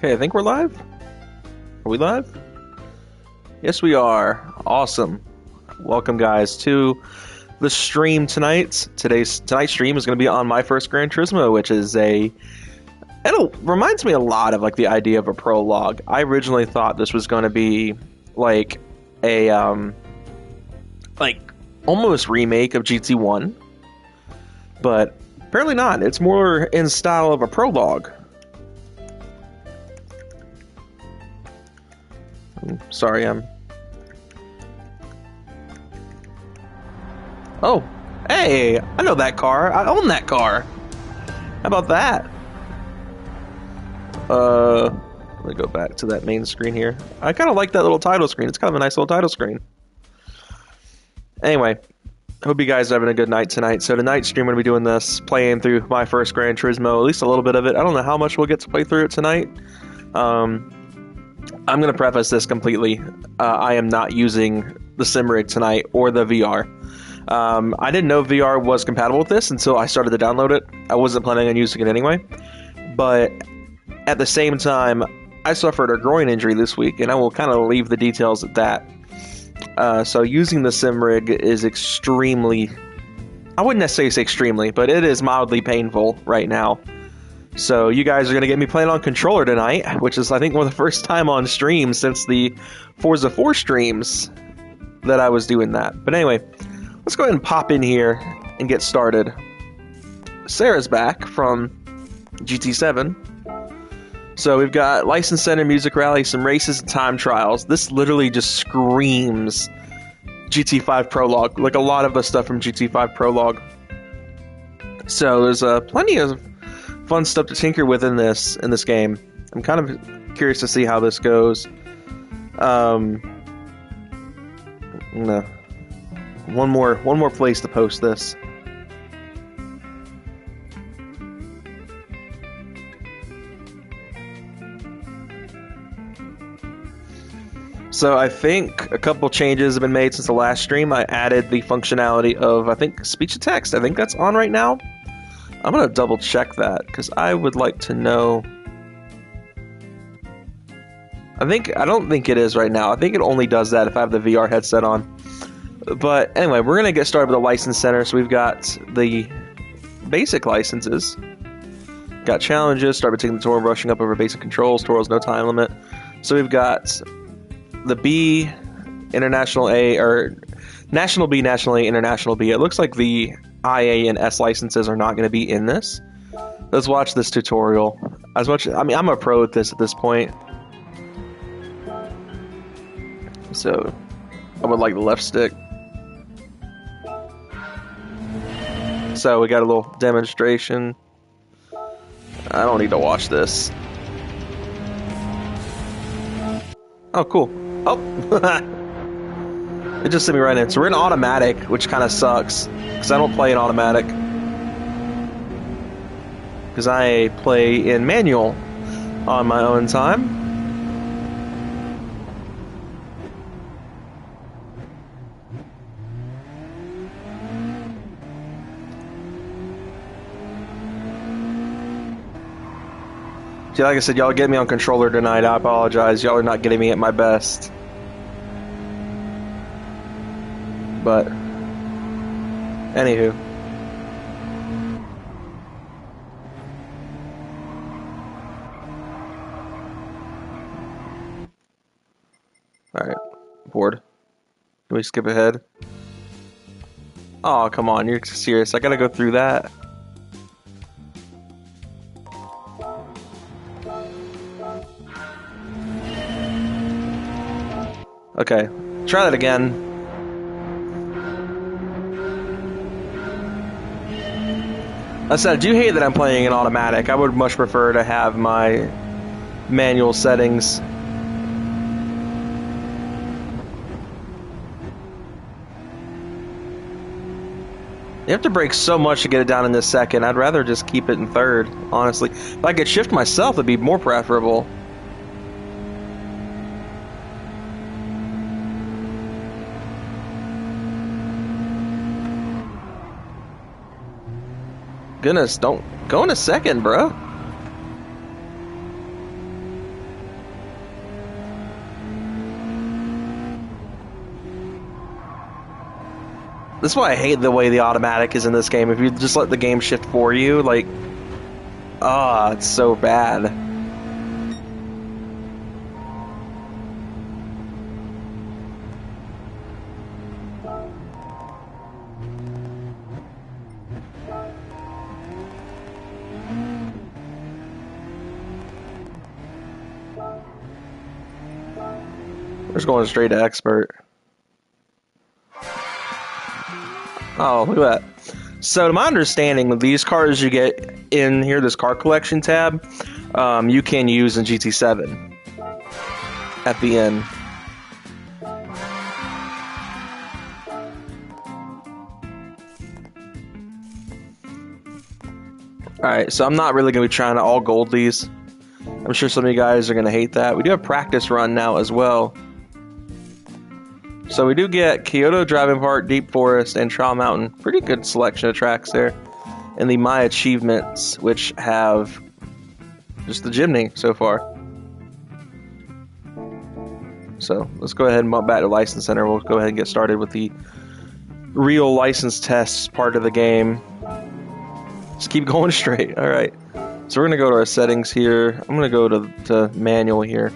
Okay, I think we're live. Are we live? Yes, we are. Awesome. Welcome, guys, to the stream tonight. Tonight's stream is going to be on my first Gran Turismo, which is it reminds me a lot of like the idea of a prologue. I originally thought this was going to be like a like almost remake of GT1, but apparently not. It's more in style of a prologue. Sorry, Oh, hey, I know that car. I own that car. How about that? Let me go back to that main screen here. I kind of like that little title screen. It's kind of a nice little title screen. Anyway, hope you guys are having a good night tonight. So tonight's stream, I'm going to be doing this, playing through my first Gran Turismo, at least a little bit of it. I don't know how much we'll get to play through it tonight. I'm going to preface this completely. I am not using the sim rig tonight or the VR. I didn't know VR was compatible with this until I started to download it. I wasn't planning on using it anyway. But at the same time, I suffered a groin injury this week, and I will kind of leave the details at that. So using the sim rig is extremely... I wouldn't necessarily say extremely, but it is mildly painful right now. So you guys are going to get me playing on controller tonight, which is, I think, one of the first time on stream since the Forza 4 streams that I was doing that. But anyway, let's go ahead and pop in here and get started. Sarah's back from GT7. So we've got License Center, Music Rally, some races, and time trials. This literally just screams GT5 Prologue, like a lot of the stuff from GT5 Prologue. So there's plenty of fun stuff to tinker with in this game. I'm kind of curious to see how this goes. No. One more place to post this. So I think a couple changes have been made since the last stream. I added the functionality of, I think, speech to text. I think that's on right now. I'm going to double check that because I would like to know. I don't think it is right now. I think it only does that if I have the VR headset on. But anyway, we're going to get started with the license center. So we've got the basic licenses. Got challenges, start by taking the tour, rushing up over basic controls, tutorials, no time limit. So we've got the B, International A, or National B, National A, International B. It looks like the IA and S licenses are not going to be in this. Let's watch this tutorial. I'm a pro at this at this point. So I would like the left stick. So we got a little demonstration. I don't need to watch this. Oh, cool. Oh! It just sent me right in. So we're in automatic, which kind of sucks, because I don't play in automatic. Because I play in manual on my own time. See, like I said, y'all get me on controller tonight. I apologize. Y'all are not getting me at my best. But, anywho. Alright, board. Can we skip ahead? Oh, come on, you're serious. I gotta go through that. Okay, try that again. I said, I do hate that I'm playing in automatic. I would much prefer to have my manual settings. You have to brake so much to get it down in this second. I'd rather just keep it in third, honestly. If I could shift myself, it'd be more preferable. Goodness, don't go in a second, bro. This is why I hate the way the automatic is in this game. If you just let the game shift for you, like, it's so bad. We're just going straight to expert. Oh, look at that. So, to my understanding, with these cars you get in here, this car collection tab, you can use in GT7 at the end. Alright, so I'm not really going to be trying to all gold these. I'm sure some of you guys are going to hate that. We do have practice run now as well. So we do get Kyoto Driving Park, Deep Forest, and Trial Mountain. Pretty good selection of tracks there. And the My Achievements, which have just the Jimny so far. So let's go ahead and bump back to License Center. We'll go ahead and get started with the real license test part of the game. Just keep going straight. Alright. So we're going to go to our settings here. I'm going to go to manual here.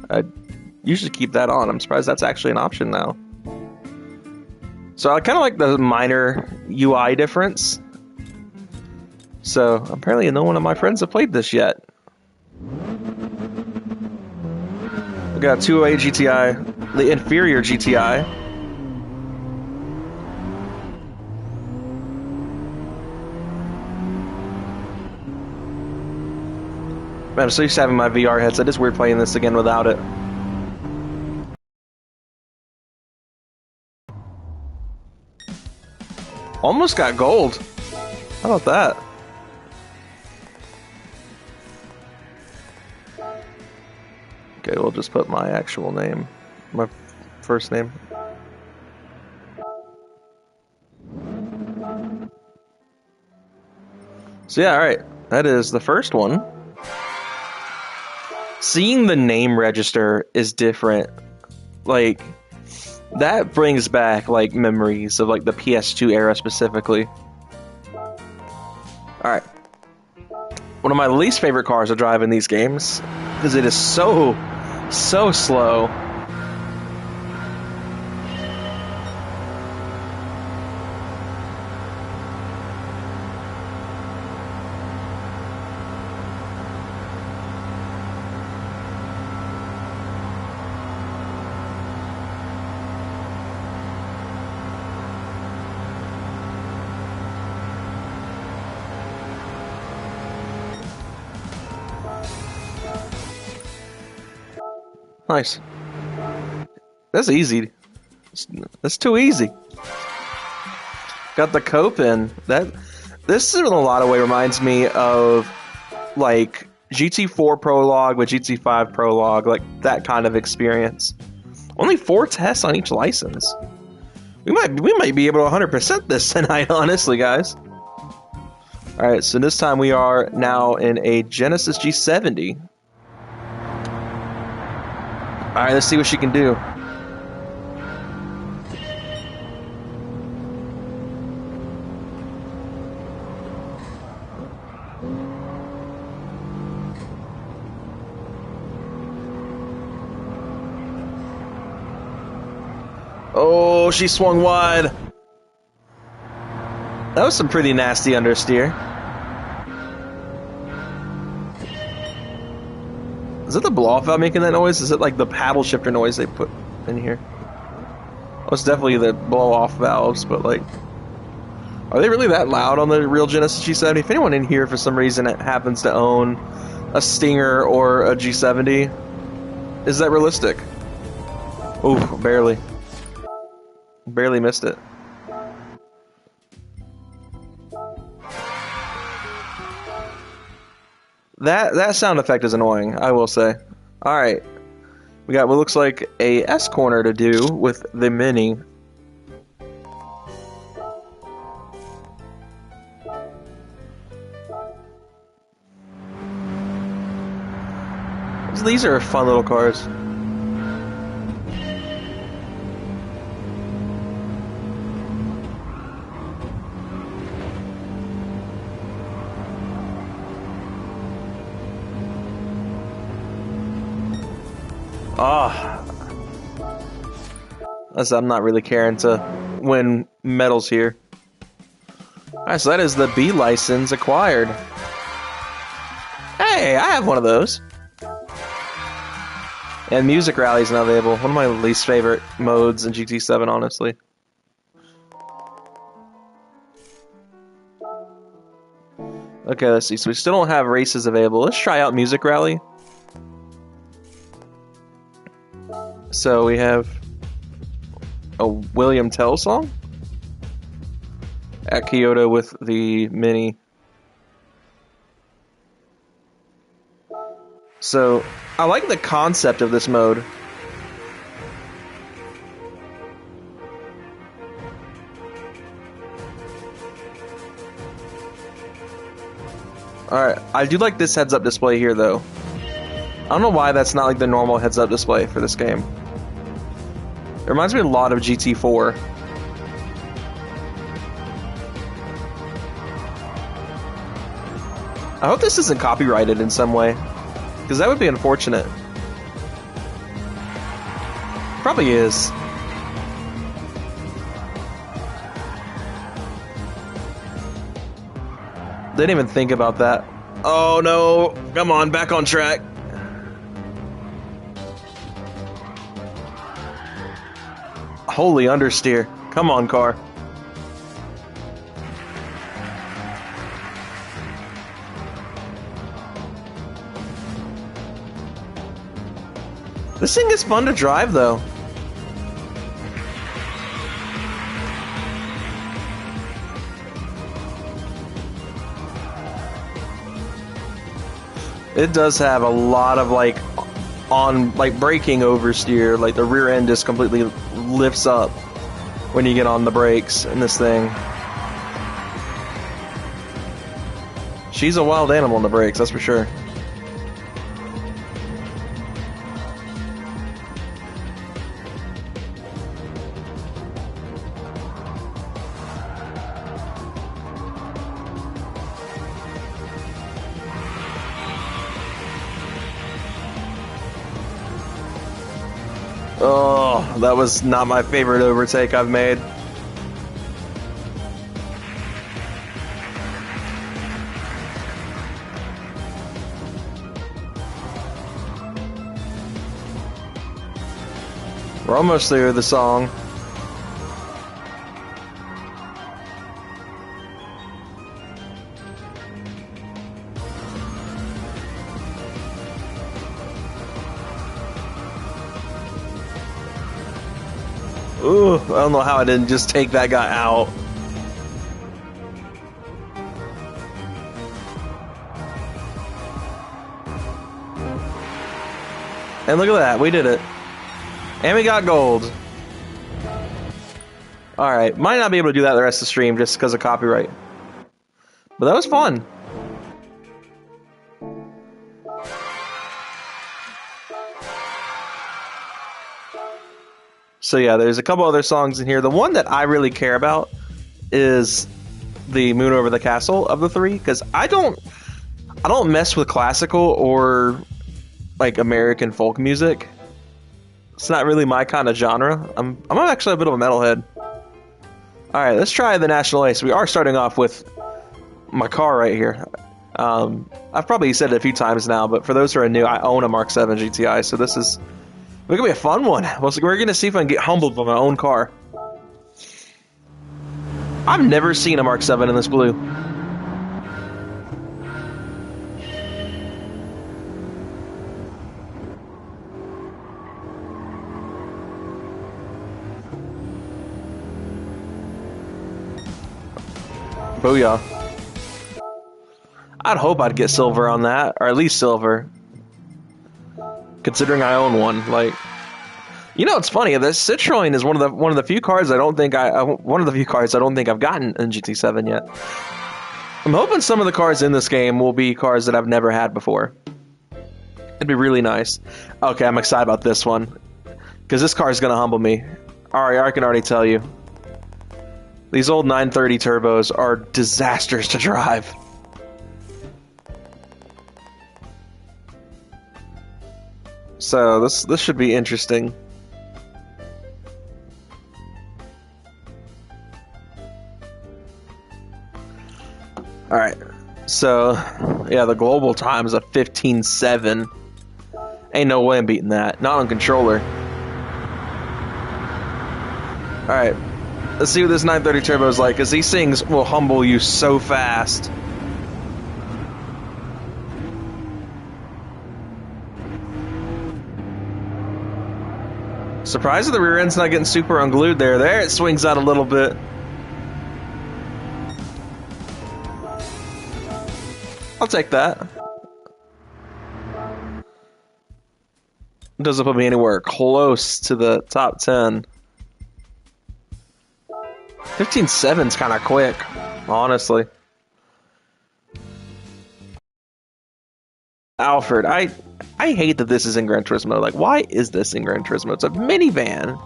I usually keep that on. I'm surprised that's actually an option now. So I kind of like the minor UI difference. So apparently no one of my friends have played this yet. We got 208 GTI, the inferior GTI. Man, I'm so used to having my VR headset. It's weird playing this again without it. Almost got gold. How about that? Okay, we'll just put my actual name. My first name. So yeah, alright. That is the first one. Seeing the name register is different. Like, that brings back, like, memories of, like, the PS2 era specifically. Alright. One of my least favorite cars to drive in these games, because it is so slow. Nice. That's easy. That's too easy. Got the cope in. This in a lot of ways reminds me of like GT4 Prologue with GT5 Prologue, like that kind of experience. Only 4 tests on each license. We might be able to 100% this tonight, honestly, guys. All right, so this time we are now in a Genesis G70. Alright, let's see what she can do. Oh, she swung wide. That was some pretty nasty understeer. Is it the blow-off valve making that noise? Is it like the paddle shifter noise they put in here? Oh, it's definitely the blow-off valves, but like... Are they really that loud on the real Genesis G70? If anyone in here for some reason happens to own a Stinger or a G70, is that realistic? Ooh, barely. Barely missed it. That sound effect is annoying, I will say. Alright. We got what looks like a S-corner to do with the Mini. These are fun little cars. I'm not really caring to win medals here. Alright, so that is the B license acquired. Hey, I have one of those. And Music Rally is now available. One of my least favorite modes in GT7, honestly. Okay, let's see. So we still don't have races available. Let's try out Music Rally. So we have a William Tell song at Kyoto with the Mini. So I like the concept of this mode. Alright, I do like this heads-up display here, though. I don't know why that's not like the normal heads-up display for this game. It reminds me a lot of GT4. I hope this isn't copyrighted in some way, because that would be unfortunate. Probably is. Didn't even think about that. Oh no! Come on, back on track. Holy understeer. Come on, car. This thing is fun to drive, though. It does have a lot of like braking oversteer. Like the rear end just completely lifts up when you get on the brakes in this thing. She's a wild animal on the brakes, that's for sure. Oh, that was not my favorite overtake I've made. We're almost through the song. Ooh, I don't know how I didn't just take that guy out. And look at that, we did it. And we got gold. Alright, might not be able to do that the rest of the stream just because of copyright. But that was fun. So yeah, there's a couple other songs in here. The one that I really care about is the Moon Over the Castle of the three, because I don't mess with classical or like American folk music. It's not really my kind of genre. I'm actually a bit of a metalhead. All right, let's try the National Ace. We are starting off with my car right here. I've probably said it a few times now, but for those who are new, I own a Mark 7 GTI, so this is gonna be a fun one. We're gonna see if I can get humbled by my own car. I've never seen a Mark 7 in this blue. Booyah. I'd hope I'd get silver on that, or at least silver. Considering I own one, like, you know, it's funny. This Citroen is one of the few cars I don't think I've gotten in GT7 yet. I'm hoping some of the cars in this game will be cars that I've never had before. It'd be really nice. Okay, I'm excited about this one. Because this car is going to humble me. Alright, I can already tell you. These old 930 turbos are disasters to drive. So, this should be interesting. Alright. So, yeah, the global time is a 15.7. Ain't no way I'm beating that. Not on controller. Alright. Let's see what this 930 turbo is like, because these things will humble you so fast. Surprised that the rear end's not getting super unglued there. There, it swings out a little bit. I'll take that. Doesn't put me anywhere close to the top 10. 15.7's kind of quick, honestly. Alfred, I hate that this is in Gran Turismo. Like, why is this in Gran Turismo? It's a minivan.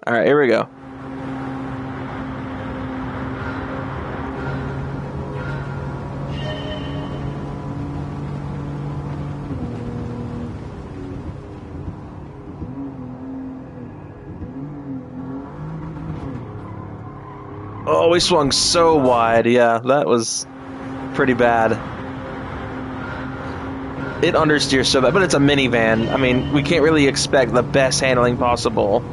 Alright, here we go. Oh, we swung so wide. Yeah, that was pretty bad. It understeers so bad, but it's a minivan. I mean, we can't really expect the best handling possible.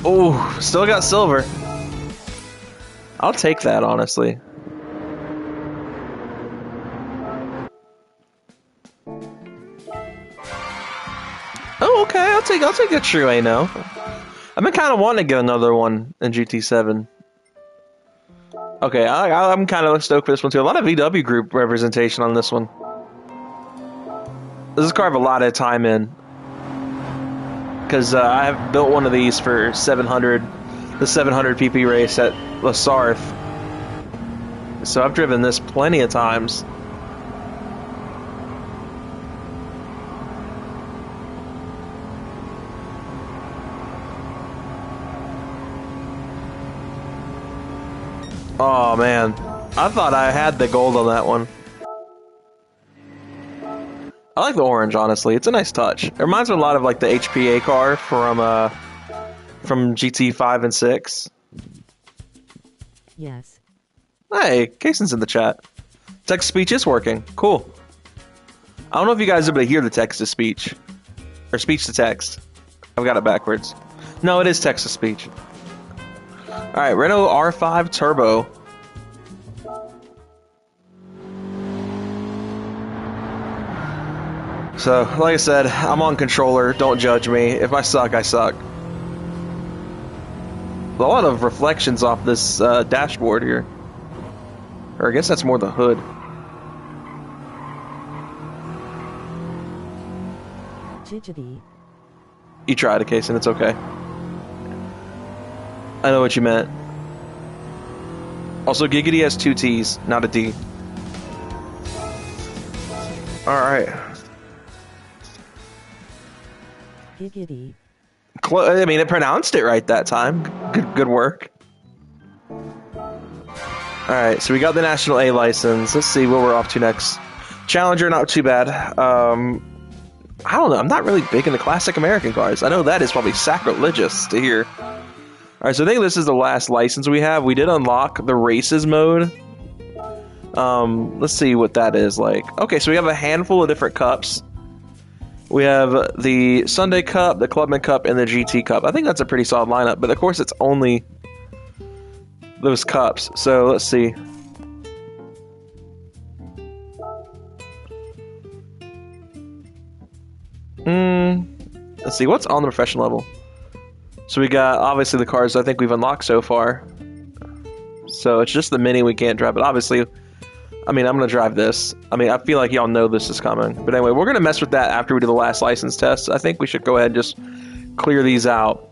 Oh, still got silver. I'll take that, honestly. Oh, okay. I'll take a true A now. I've been kind of wanting to get another one in GT7. Okay, I'm kind of stoked for this one too. A lot of VW group representation on this one. This is carved a lot of time in. Because I have built one of these for 700, the 700 PP race at La Sarthe. So I've driven this plenty of times. Oh man, I thought I had the gold on that one. I like the orange, honestly. It's a nice touch. It reminds me a lot of like the HPA car from GT5 and 6. Yes. Hey, Cason's in the chat. Text-to-speech is working. Cool. I don't know if you guys are able to hear the text-to-speech. Or speech-to-text. I've got it backwards. No, it is text-to-speech. Alright, Renault R5 Turbo. So, like I said, I'm on controller. Don't judge me. If I suck, I suck. A lot of reflections off this dashboard here. Or I guess that's more the hood. Gigabyte. You tried it, Case, and it's okay. I know what you meant. Also, Gigabyte has 2 T's, not a D. Alright. Gigabyte. I mean, it pronounced it right that time. Good work. Alright, so we got the National A license. Let's see what we're off to next. Challenger, not too bad. I don't know. I'm not really big into classic American cars. I know that is probably sacrilegious to hear. Alright, so I think this is the last license we have. We did unlock the races mode. Let's see what that is like. Okay, so we have a handful of different cups. We have the Sunday Cup, the Clubman Cup, and the GT Cup. I think that's a pretty solid lineup, but of course it's only those cups. So let's see. Let's see, what's on the professional level? So we got, obviously, the cars I think we've unlocked so far. So it's just the Mini we can't drive, but obviously, I mean, I'm going to drive this. I mean, I feel like y'all know this is coming. But anyway, we're going to mess with that after we do the last license test. I think we should go ahead and just clear these out.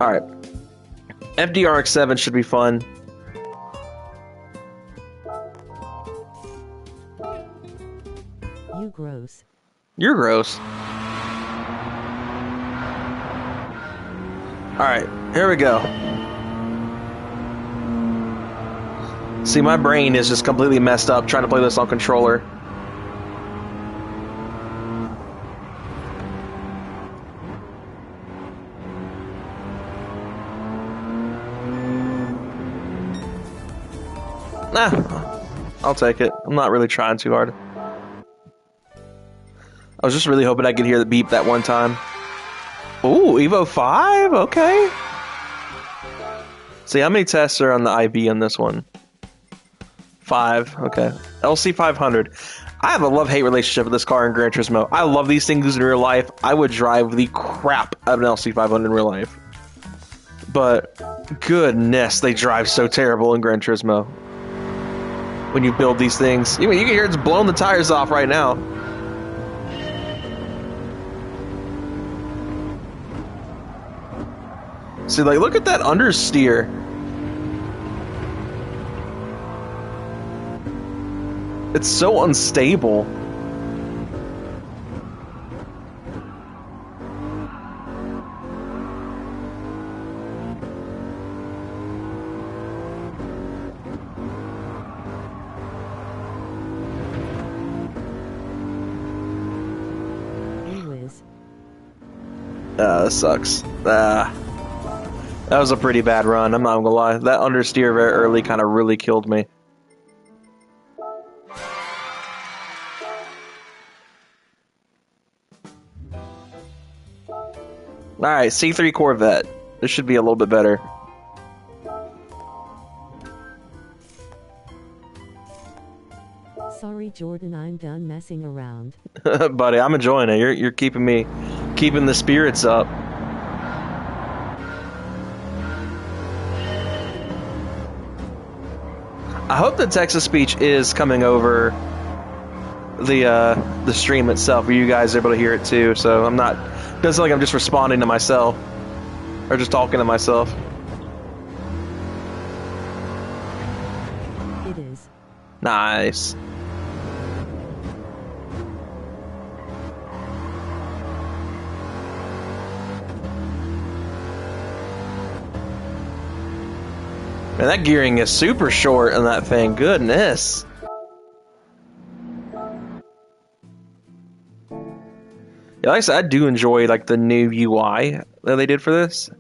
Alright. FDRX7 should be fun. You gross. You're gross. Alright, here we go. See, my brain is just completely messed up trying to play this on controller. Nah, I'll take it. I'm not really trying too hard. I was just really hoping I could hear the beep that one time. Ooh, Evo 5? Okay. See, how many tests are on the IB on this one? 5. Okay. LC 500. I have a love-hate relationship with this car in Gran Turismo. I love these things in real life. I would drive the crap out of an LC 500 in real life. But, goodness, they drive so terrible in Gran Turismo. When you build these things. You can hear it's blowing the tires off right now. See, like, look at that understeer. It's so unstable. This sucks. That was a pretty bad run, I'm not gonna lie. That understeer very early kind of really killed me. Alright, C3 Corvette. This should be a little bit better. Sorry, Jordan, I'm done messing around. Buddy, I'm enjoying it. You're keeping the spirits up. I hope the Texas speech is coming over the stream itself, where you guys are able to hear it too. So I'm not. Doesn't like I'm just responding to myself or just talking to myself. It is. Nice. Man, that gearing is super short on that thing. Goodness. Yeah, like I said, I do enjoy like the new UI that they did for this.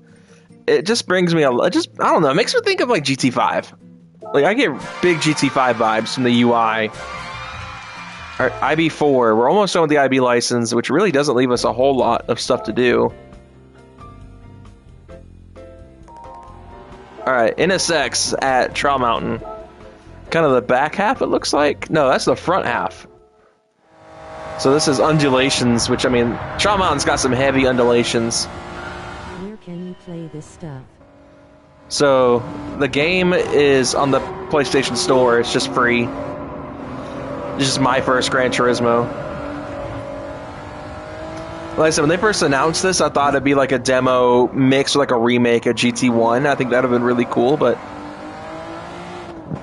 It just brings me I don't know, it makes me think of like GT5. Like I get big GT5 vibes from the UI. All right, IB4. We're almost done with the IB license, which really doesn't leave us a whole lot of stuff to do. Alright, NSX at Trial Mountain. Kind of the back half, it looks like. No, that's the front half. So this is undulations, which, I mean, Trial Mountain's got some heavy undulations. Where can you play this stuff? So, the game is on the PlayStation Store. It's just free. This is my first Gran Turismo. Like I said, when they first announced this, I thought it'd be like a demo mix or like a remake of GT1. I think that would have been really cool, but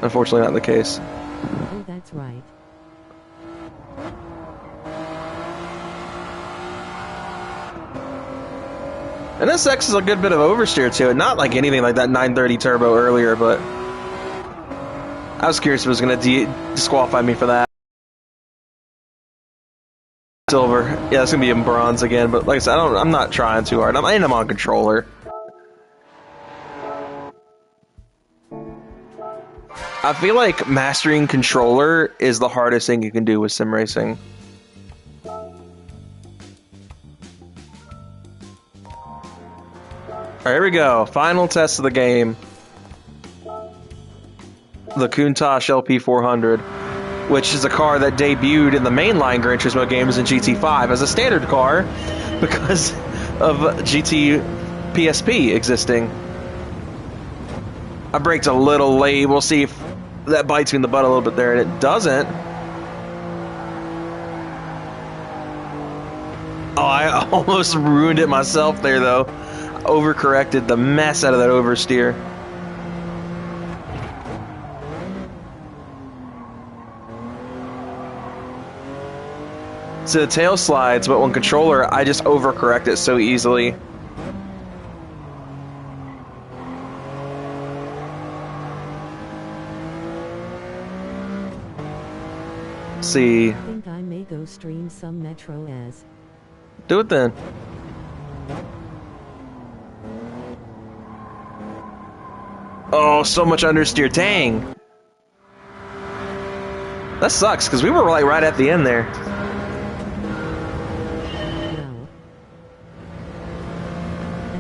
unfortunately not the case. Oh, that's right. And NSX is a good bit of oversteer to it. Not like anything like that 930 turbo earlier, but I was curious if it was going to disqualify me for that. Silver. Yeah, it's gonna be in bronze again, but like I said, I'm not trying too hard. I'm on controller. I feel like mastering controller is the hardest thing you can do with sim racing. Alright, here we go. Final test of the game. The Countach LP400. Which is a car that debuted in the mainline Gran Turismo games in GT5 as a standard car because of GT PSP existing. I braked a little late. We'll see if that bites me in the butt a little bit there, and it doesn't. Oh, I almost ruined it myself there, though. Overcorrected the mess out of that oversteer. So the tail slides, but when controller, I just overcorrect it so easily. Let's see. I think I may go stream some Metro as. Do it then. Oh, so much understeer. Dang. That sucks, because we were like right at the end there. Well.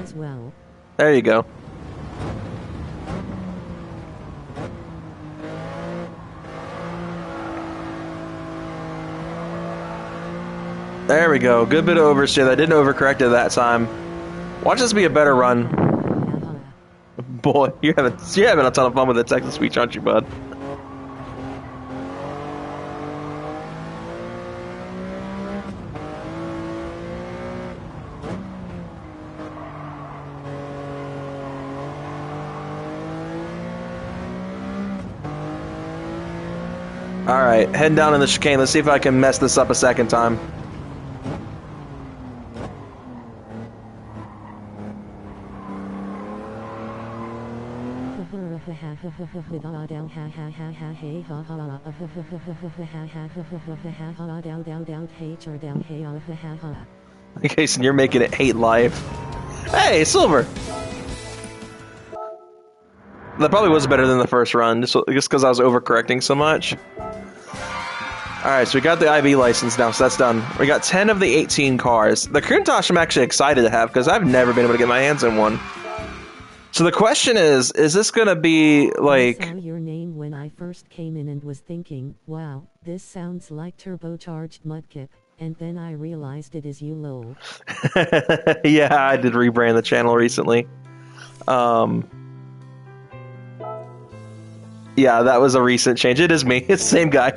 As well. There you go. There we go. Good bit of oversteer. I didn't overcorrect it that time. Watch this be a better run. Boy, you're having a ton of fun with the Texas speech, aren't you, bud? Alright, heading down in the chicane. Let's see if I can mess this up a second time. Jason, you're making it hate life. Hey, silver! That probably was better than the first run, just because I was overcorrecting so much. Alright, so we got the IB license now, so that's done. We got 10 of the 18 cars. The Countach I'm actually excited to have, because I've never been able to get my hands on one. So the question is this going to be, like... I saw your name when I first came in and was thinking, wow, this sounds like turbocharged Mudkip, and then I realized it is you, lol. Yeah, I did rebrand the channel recently. Yeah, that was a recent change. It is me. It's the same guy.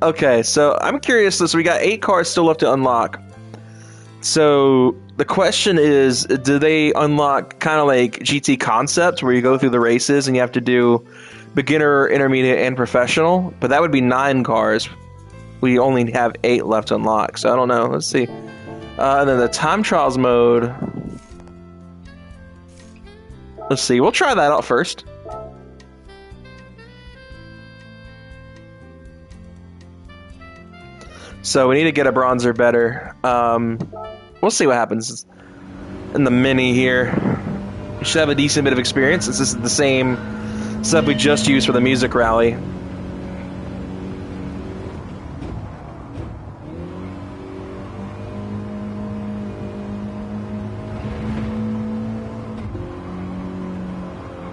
Okay, so I'm curious. So we got 8 cars still left to unlock. So the question is, do they unlock kind of like GT Concept, where you go through the races and you have to do beginner, intermediate, and professional? But that would be 9 cars. We only have 8 left to unlock, so I don't know. Let's see. And then the time trials mode. Let's see. We'll try that out first. So we need to get a bronzer better. We'll see what happens in the mini here. We should have a decent bit of experience, since this is the same setup we just used for the music rally.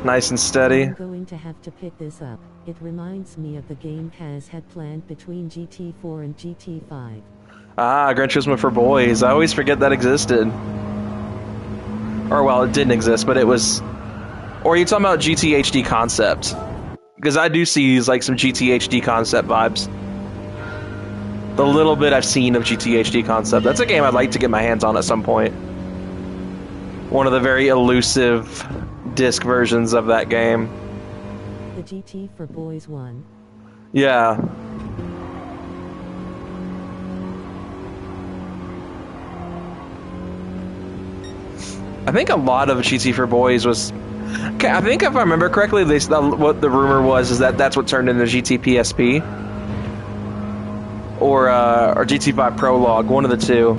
Nice and steady. I'm going to have to pick this up. It reminds me of the game Kaz had planned between GT4 and GT5. Ah, Gran Turismo for boys. I always forget that existed. Or, well, it didn't exist, but it was... Or are you talking about GT HD Concept? Because I do see like some GT HD Concept vibes. The little bit I've seen of GT HD Concept. That's a game I'd like to get my hands on at some point. One of the very elusive disc versions of that game. The GT for Boys one. Yeah. I think a lot of GT for Boys was... I think if I remember correctly, what the rumor was is that that's what turned into GT PSP. Or GT5 Prologue, one of the two.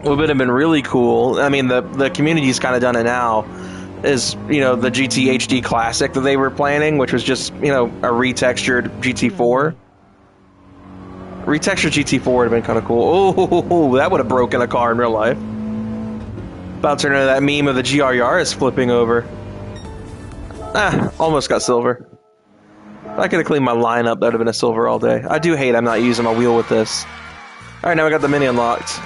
What would have been really cool, I mean, the community's kind of done it now, is, you know, the GT HD Classic that they were planning, which was just, you know, a retextured GT4. Retextured GT4 would have been kind of cool. Oh, that would have broken a car in real life. About to turn into that meme of the GR is flipping over. Ah, almost got silver. If I could have cleaned my line up, that would have been a silver all day. I do hate I'm not using my wheel with this. Alright, now we got the mini unlocked.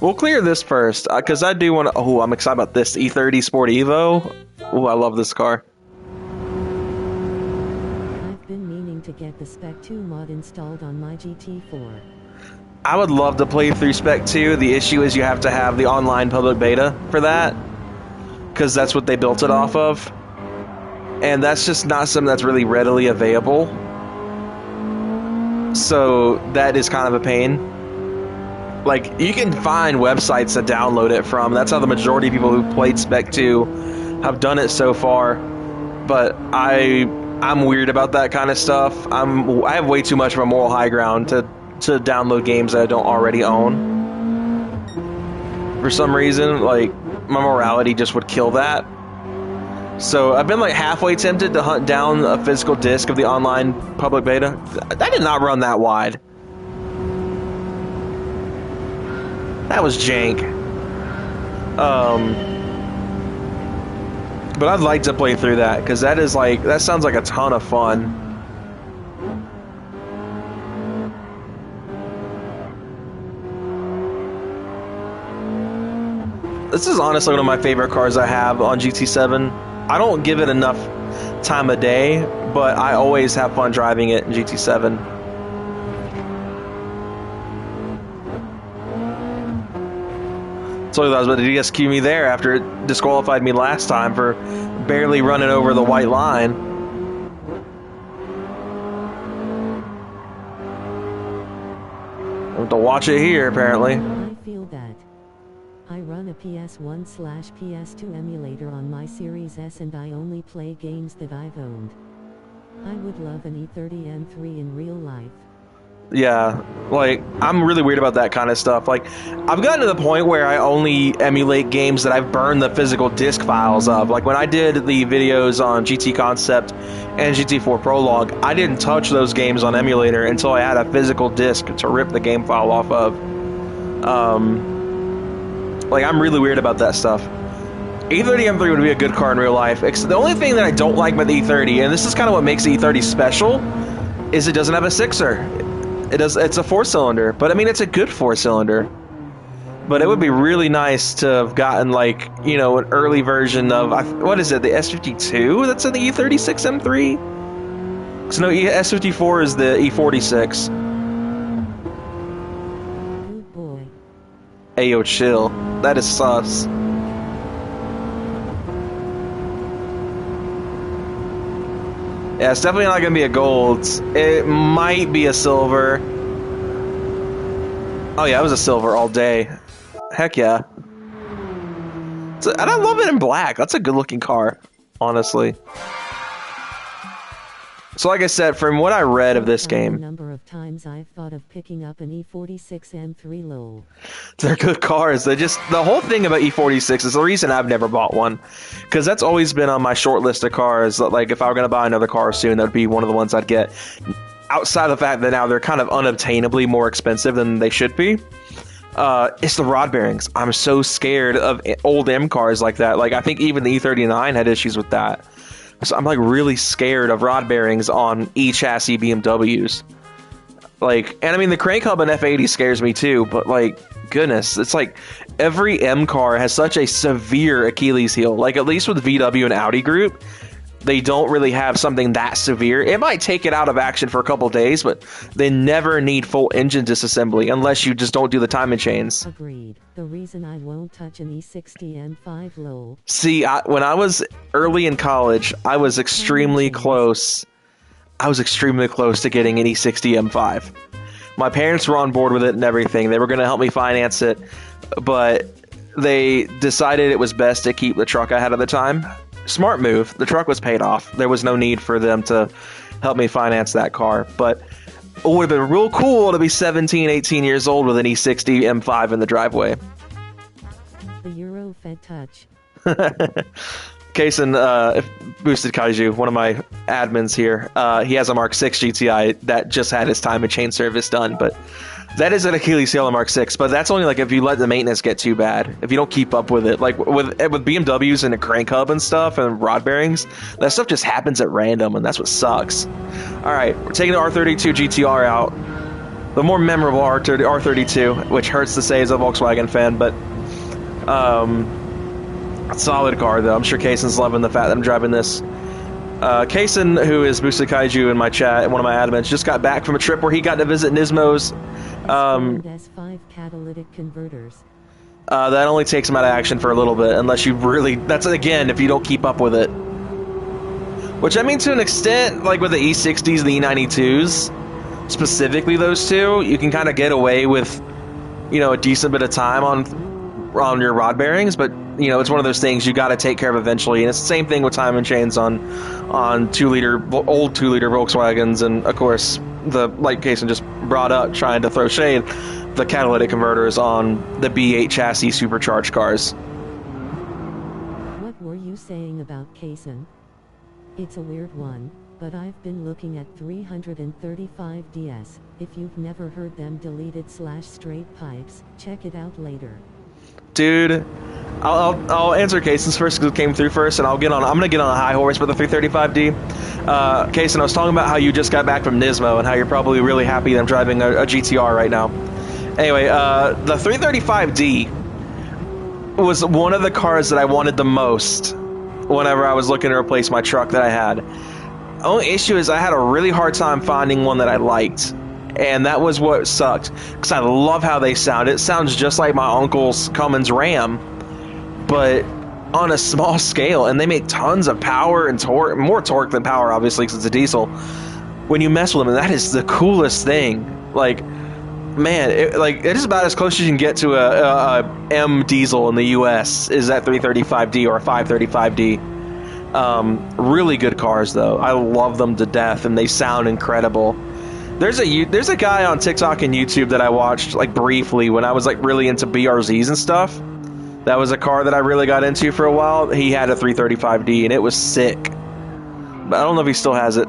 We'll clear this first, because I do want to... Oh, I'm excited about this E30 Sport Evo. Oh, I love this car. I've been meaning to get the Spec 2 mod installed on my GT4. I would love to play through Spec 2. The issue is you have to have the online public beta for that, because that's what they built it off of. And that's just not something that's really readily available. So that is kind of a pain. Like, you can find websites to download it from. That's how the majority of people who played Spec 2 have done it so far. But I'm weird about that kind of stuff. I have way too much of a moral high ground to download games that I don't already own. For some reason, like, my morality just would kill that. So I've been like halfway tempted to hunt down a physical disc of the online public beta. That did not run that wide. That was jank. But I'd like to play through that, because that sounds like a ton of fun. This is honestly one of my favorite cars I have on GT7. I don't give it enough time of day, but I always have fun driving it in GT7. So I was about to DSQ me there after it disqualified me last time for barely running over the white line. I have to watch it here, apparently. I feel that. I run a PS1/PS2 emulator on my Series S and I only play games that I've owned. I would love an E30 M3 in real life. Yeah, like, I'm really weird about that kind of stuff. Like, I've gotten to the point where I only emulate games that I've burned the physical disc files of. Like, when I did the videos on GT Concept and GT4 Prologue, I didn't touch those games on emulator until I had a physical disc to rip the game file off of. Like, I'm really weird about that stuff. E30 M3 would be a good car in real life. The only thing that I don't like about the E30, and this is kind of what makes the E30 special, is it doesn't have a sixer. It's a 4-cylinder, but I mean, it's a good 4-cylinder. But it would be really nice to have gotten, like, you know, an early version of, what is it, the S52 that's in the E36 M3? So no, S54 is the E46. Good boy. Ayo, chill. That is sus. Yeah, it's definitely not going to be a gold. It might be a silver. Oh yeah, it was a silver all day. Heck yeah. And I love it in black. That's a good looking car, honestly. So like I said, from what I read of this game... The number of times I've thought of picking up an E46 M3 low. They're good cars. The whole thing about E46 is the reason I've never bought one. Because that's always been on my short list of cars. Like, if I were going to buy another car soon, that would be one of the ones I'd get. Outside of the fact that now they're kind of unobtainably more expensive than they should be. It's the rod bearings. I'm so scared of old M cars like that. Like, I think even the E39 had issues with that. So I'm like really scared of rod bearings on E-chassis BMWs. Like, and I mean, the crank hub in F80 scares me too, but like, goodness, it's like every M car has such a severe Achilles heel. Like, at least with VW and Audi Group, they don't really have something that severe. It might take it out of action for a couple days, but they never need full engine disassembly unless you just don't do the timing chains. Agreed. The reason I won't touch an E60 M5 low. See, when I was early in college, I was extremely close. I was extremely close to getting an E60 M5. My parents were on board with it and everything. They were going to help me finance it, but they decided it was best to keep the truck I had at the time. Smart move. The truck was paid off. There was no need for them to help me finance that car. But it would have been real cool to be 17, 18 years old with an E60 M5 in the driveway. The Euro Fed Touch. Kason, if Boosted Kaiju, one of my admins here, he has a Mark 6 GTI that just had his time and chain service done, but that is an Achilles heel on Mark 6, but that's only like if you let the maintenance get too bad, if you don't keep up with it. Like with BMWs and a crank hub and stuff and rod bearings, that stuff just happens at random, and that's what sucks. All right, we're taking the R32 GTR out. The more memorable R32, which hurts to say as a Volkswagen fan, but solid car though. I'm sure Kaysen's loving the fact that I'm driving this. Kaysen, who is Boosted Kaiju in my chat, one of my admins, just got back from a trip where he got to visit Nismo's. S5 catalytic converters. That only takes him out of action for a little bit, unless you really... That's, again, if you don't keep up with it. Which, I mean, to an extent, like with the E60s and the E92s, specifically those two, you can kind of get away with, you know, a decent bit of time on your rod bearings, but, you know, it's one of those things you got to take care of eventually, and it's the same thing with time and chains on old 2-liter Volkswagens, and, of course, like Kaysen just brought up, trying to throw shade, the catalytic converters on the B8 chassis supercharged cars. What were you saying about Kaysen? It's a weird one, but I've been looking at 335DS. If you've never heard them deleted/straight pipes, check it out later. Dude, I'll answer Kaysen's first because it came through first, and I'm gonna get on a high horse for the 335D. Kaysen, I was talking about how you just got back from Nismo and how you're probably really happy that I'm driving a GTR right now. Anyway, the 335D was one of the cars that I wanted the most whenever I was looking to replace my truck that I had. Only issue is I had a really hard time finding one that I liked. And that was what sucked, because I love how they sound. It sounds just like my uncle's Cummins Ram, but on a small scale, and they make tons of power and torque, more torque than power, obviously, because it's a diesel. When you mess with them, and that is the coolest thing. Like, man, it is about as close as you can get to a M diesel in the U.S. is that 335D or a 535D. Really good cars, though. I love them to death, and they sound incredible. There's a guy on TikTok and YouTube that I watched like briefly when I was like really into BRZs and stuff. That was a car that I really got into for a while. He had a 335D and it was sick. But I don't know if he still has it.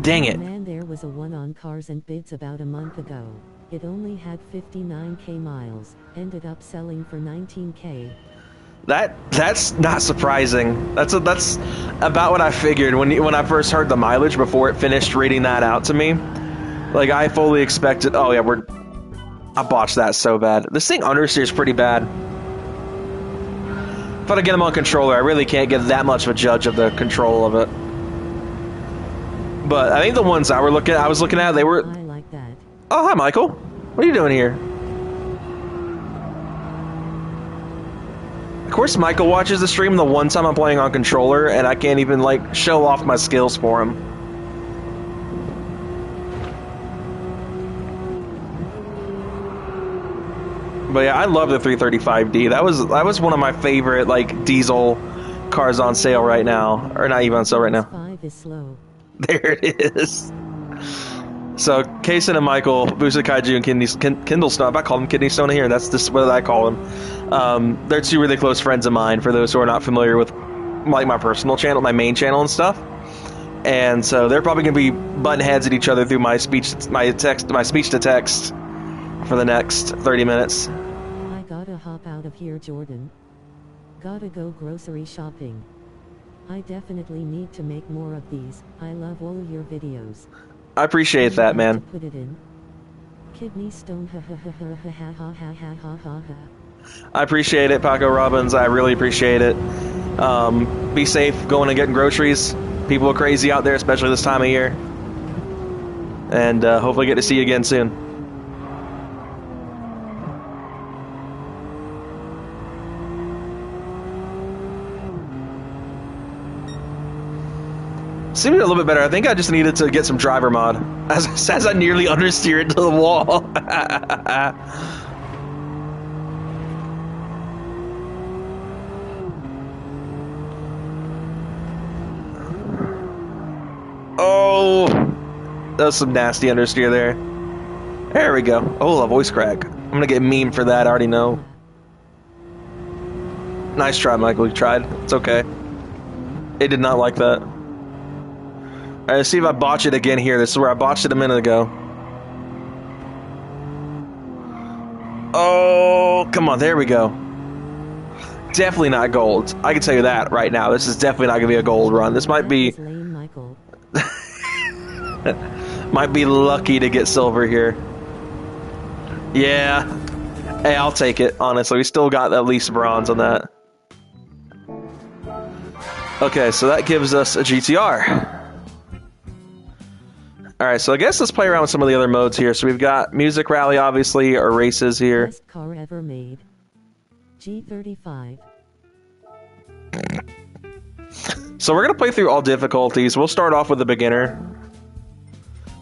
Dang it. Man, there was a one on Cars and Bids about a month ago. It only had 59k miles, ended up selling for 19k. That's not surprising. That's about what I figured when I first heard the mileage before it finished reading that out to me. Like, I fully expected... Oh, yeah, I botched that so bad. This thing understeers pretty bad. If I get them on controller, I really can't get that much of a judge of the control of it. But I think the ones I was looking at, they were... I like that. Oh, hi, Michael. What are you doing here? Of course, Michael watches the stream the one time I'm playing on controller, and I can't even, like, show off my skills for him. But yeah, I love the 335D. That was one of my favorite like diesel cars on sale right now, or not even on sale right now. 5 is slow. There it is. So Kaysen and Michael, Boosted Kaiju and Kindle Stone. I call them Kidney Stone here. That's just what I call them. They're two really close friends of mine. For those who are not familiar with like my personal channel, my main channel and stuff. And so they're probably gonna be butting heads at each other through my speech to text for the next 30 minutes. I gotta hop out of here, Jordan. Gotta go grocery shopping. I definitely need to make more of these. I love all your videos. I appreciate that, man. Put it in. Kidney stone. I appreciate it, Paco Robbins. I really appreciate it. Be safe going and getting groceries. People are crazy out there, especially this time of year. And hopefully get to see you again soon. Seemed a little bit better. I think I just needed to get some driver mod. As I nearly understeer it to the wall. Oh, that was some nasty understeer there. There we go. Oh, a voice crack. I'm gonna get meme for that. I already know. Nice try, Michael. You tried. It's okay. It did not like that. Alright, let's see if I botch it again here. This is where I botched it a minute ago. Oh, come on. There we go. Definitely not gold. I can tell you that right now. This is definitely not going to be a gold run. This might be... Michael. might be lucky to get silver here. Yeah. Hey, I'll take it, honestly. We still got at least bronze on that. Okay, so that gives us a GTR. Alright, so I guess let's play around with some of the other modes here. So we've got Music Rally, obviously, or races here. Best car ever made. G35. So we're going to play through all difficulties. We'll start off with the beginner.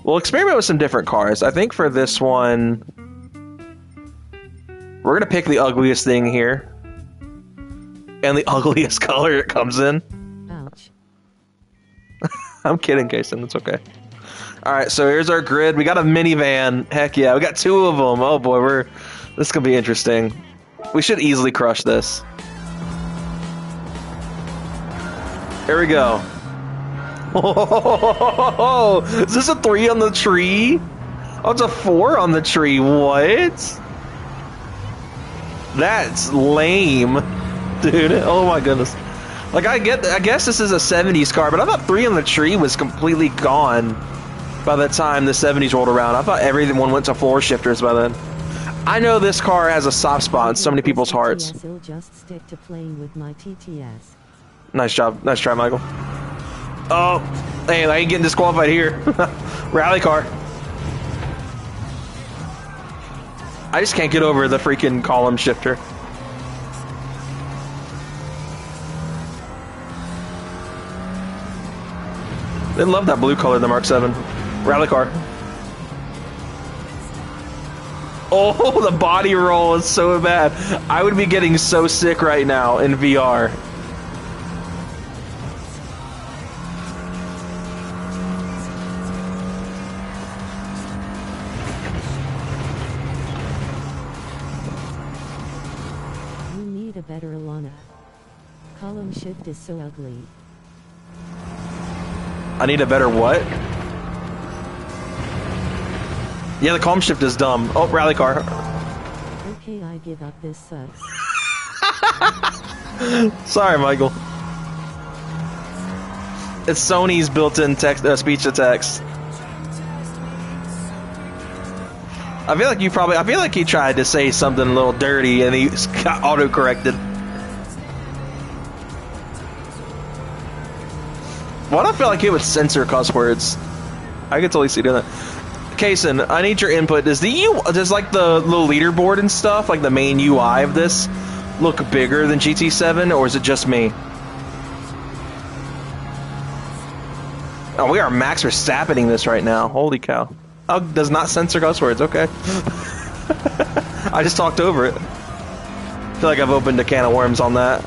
We'll experiment with some different cars. I think for this one, we're going to pick the ugliest thing here. And the ugliest color it comes in. Ouch. I'm kidding, Kason. It's okay. Alright, so here's our grid. We got a minivan. Heck yeah, we got 2 of them. Oh boy, this is going to be interesting. We should easily crush this. Here we go. Oh, is this a 3 on the tree? Oh, it's a 4 on the tree. What? That's lame, dude. Oh my goodness. Like I guess this is a 70s car, but I thought 3 on the tree was completely gone by the time the 70s rolled around. I thought everyone went to floor shifters by then. I know this car has a soft spot in so many people's hearts. I'll just stick to playing with my TTS. Nice job. Nice try, Michael. Oh, hey, I ain't getting disqualified here. Rally car. I just can't get over the freaking column shifter. They love that blue color in the Mark 7. Rally car. Oh, the body roll is so bad. I would be getting so sick right now in VR. You need a better Alana. Column shift is so ugly. I need a better what? Yeah, the column shift is dumb. Oh, rally car. Okay, I give up. This sucks. Sorry, Michael. It's Sony's built-in text, speech to text. I feel like he tried to say something a little dirty and he got auto-corrected. Why do I feel like it would censor cuss words? I could totally see doing that. Kason, I need your input. Does like the little leaderboard and stuff, like the main UI of this, look bigger than GT7, or is it just me? Oh, we are Max Verstappening this right now. Holy cow. Oh, does not censor cuss words. Okay. I just talked over it. I feel like I've opened a can of worms on that.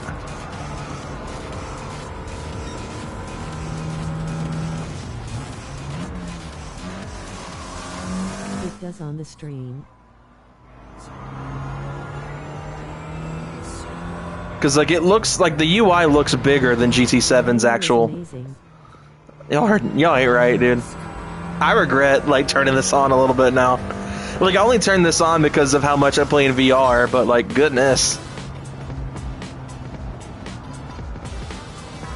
It does on the stream. Because like it looks like the UI looks bigger than GT7's actual. Y'all ain't right, dude. I regret like turning this on a little bit now. Like I only turned this on because of how much I play in VR, but like goodness.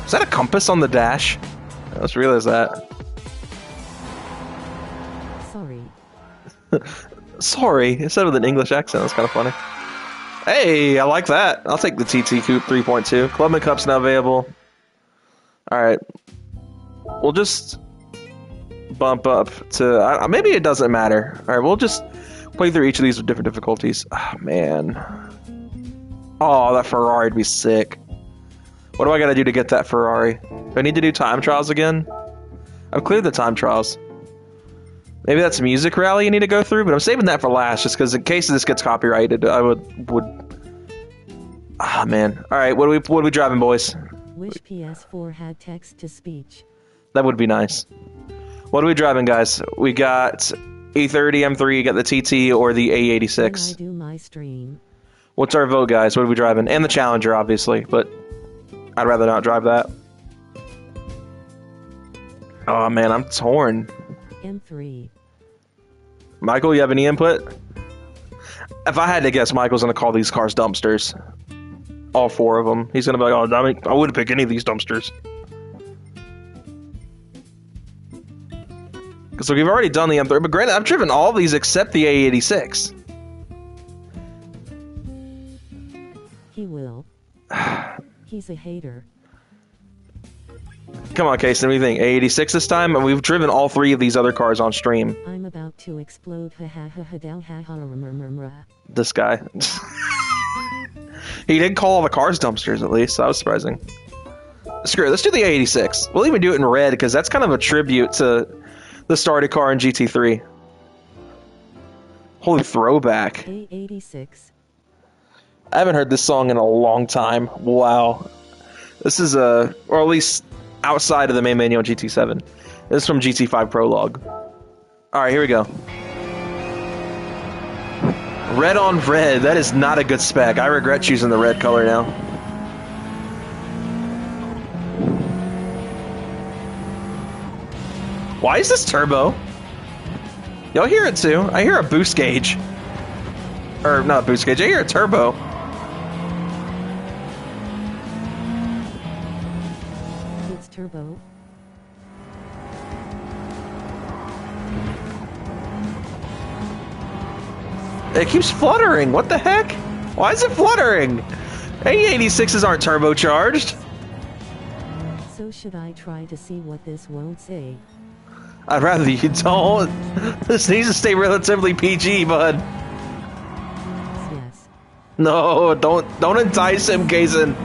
Is that a compass on the dash? I just realized that. Sorry. Sorry, instead with an English accent, that's kind of funny. Hey, I like that. I'll take the TT Coupe 3.2. Clubman Cup's now available. Alright. We'll just bump up to... maybe it doesn't matter. Alright, we'll just play through each of these with different difficulties. Oh, man. Oh, that Ferrari would be sick. What do I gotta do to get that Ferrari? Do I need to do time trials again? I've cleared the time trials. Maybe that's Music Rally you need to go through, but I'm saving that for last, just because in case this gets copyrighted, I would... Ah, man. Alright, what are we driving, boys? Wish PS4 had text-to-speech. That would be nice. What are we driving, guys? We got E30 M3, got the TT, or the A86. When I do my stream. What's our vote, guys? What are we driving? And the Challenger, obviously, but I'd rather not drive that. Oh, man, I'm torn. M3. Michael, you have any input? If I had to guess, Michael's going to call these cars dumpsters. All 4 of them. He's going to be like, oh, I wouldn't pick any of these dumpsters. Because we've already done the M3, but granted, I've driven all of these except the A86. He will. He's a hater. Come on, Casey, what do you think? A86 this time? And we've driven all three of these other cars on stream. I'm about to explode. Ha ha ha ha dow ha ha. This guy. He did call all the cars dumpsters, at least. That was surprising. Screw it, let's do the A86. We'll even do it in red, because that's kind of a tribute to the started car in GT3. Holy throwback. A86. I haven't heard this song in a long time. Wow. This is or at least outside of the main menu on GT7. This is from GT5 Prologue. Alright, here we go. Red on red. That is not a good spec. I regret choosing the red color now. Why is this turbo? Y'all hear it too. I hear a boost gauge. Or, not a boost gauge. I hear a turbo. It's turbo. It keeps fluttering. What the heck? Why is it fluttering? A86s aren't turbocharged. So should I try to see what this won't say? I'd rather you don't. This needs to stay relatively PG, bud. Yes. No, don't entice him, Kazin.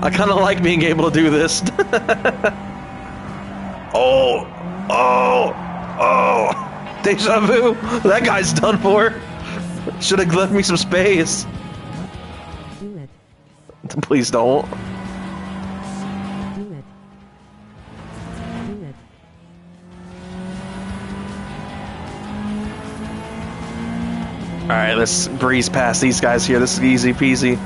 I kind of like being able to do this. Oh! Deja vu! That guy's done for. Should have left me some space. Do it. Please don't. Do it. Do it. Alright, let's breeze past these guys here. This is easy peasy.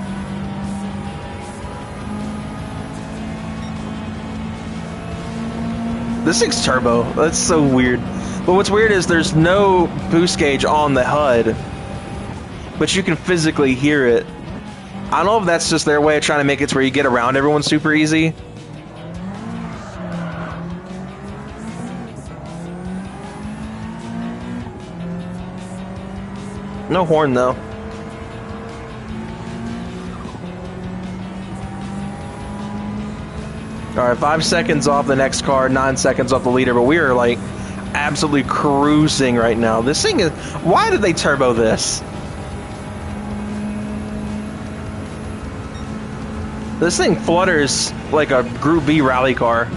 This thing's turbo. That's so weird. But what's weird is there's no boost gauge on the HUD, but you can physically hear it. I don't know if that's just their way of trying to make it to where you get around everyone super easy. No horn though. Alright, 5 seconds off the next car, 9 seconds off the leader, but we are like absolutely cruising right now. This thing is... Why did they turbo this? This thing flutters like a Group B rally car.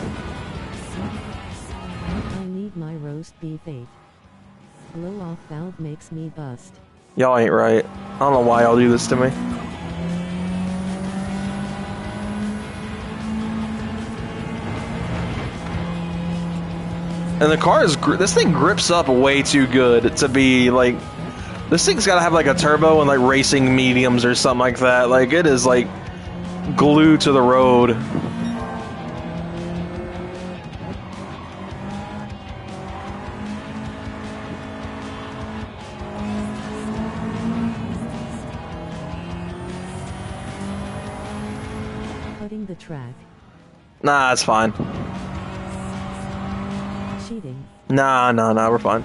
I need my roast beef 8. Blow off valve makes me bust. Y'all ain't right. I don't know why y'all do this to me. And the car is... This thing grips up way too good to be, like... This thing's gotta have, like, a turbo and, like, racing mediums or something like that. Like, it is, like, glued to the road. Cutting the track. Nah, it's fine. Cheating. Nah, we're fine.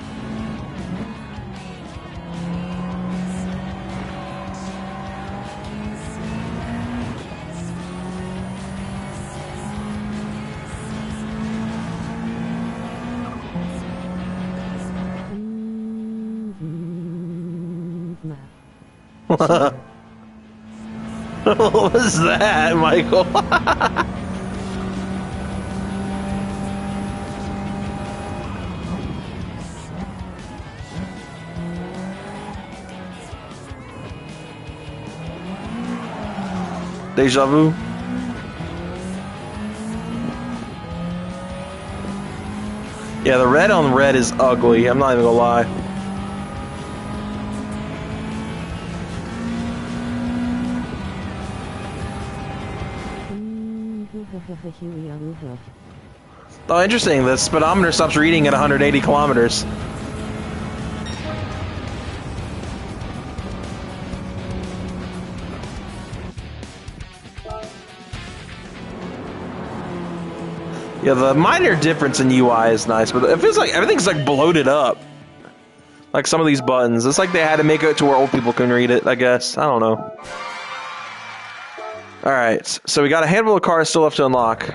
What was that, Michael? Deja vu. Yeah, the red on red is ugly. I'm not even gonna lie. Oh, interesting. The speedometer stops reading at 180 kilometers. Yeah, the minor difference in UI is nice, but it feels like everything's like bloated up. Like some of these buttons. It's like they had to make it to where old people can read it, I guess. I don't know. Alright, so we got a handful of cars still left to unlock.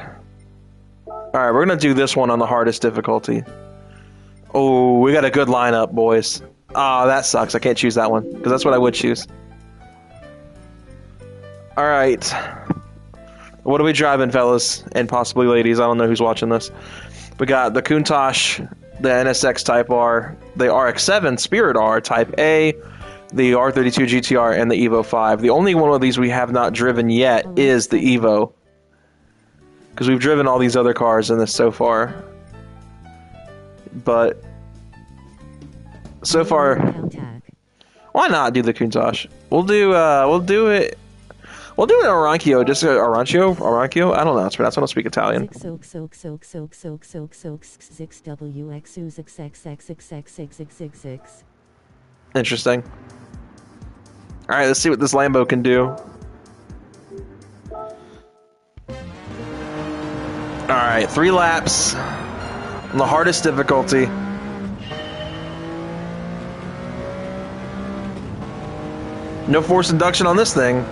Alright, we're gonna do this one on the hardest difficulty. Oh, we got a good lineup, boys. Ah, that sucks. I can't choose that one, because that's what I would choose. Alright. What are we driving, fellas? And possibly ladies. I don't know who's watching this. We got the Countach, the NSX Type R, the RX-7 Spirit R Type A, the R32 GTR, and the Evo 5. The only one of these we have not driven yet is the Evo. Because we've driven all these other cars in this so far. But so far, why not do the Countach? We'll do it. We'll do an Arancio, just Arancio? I don't know how it's pronounced, I don't speak Italian. Interesting. Alright, let's see what this Lambo can do. Alright, 3 laps on the hardest difficulty. No force induction on this thing.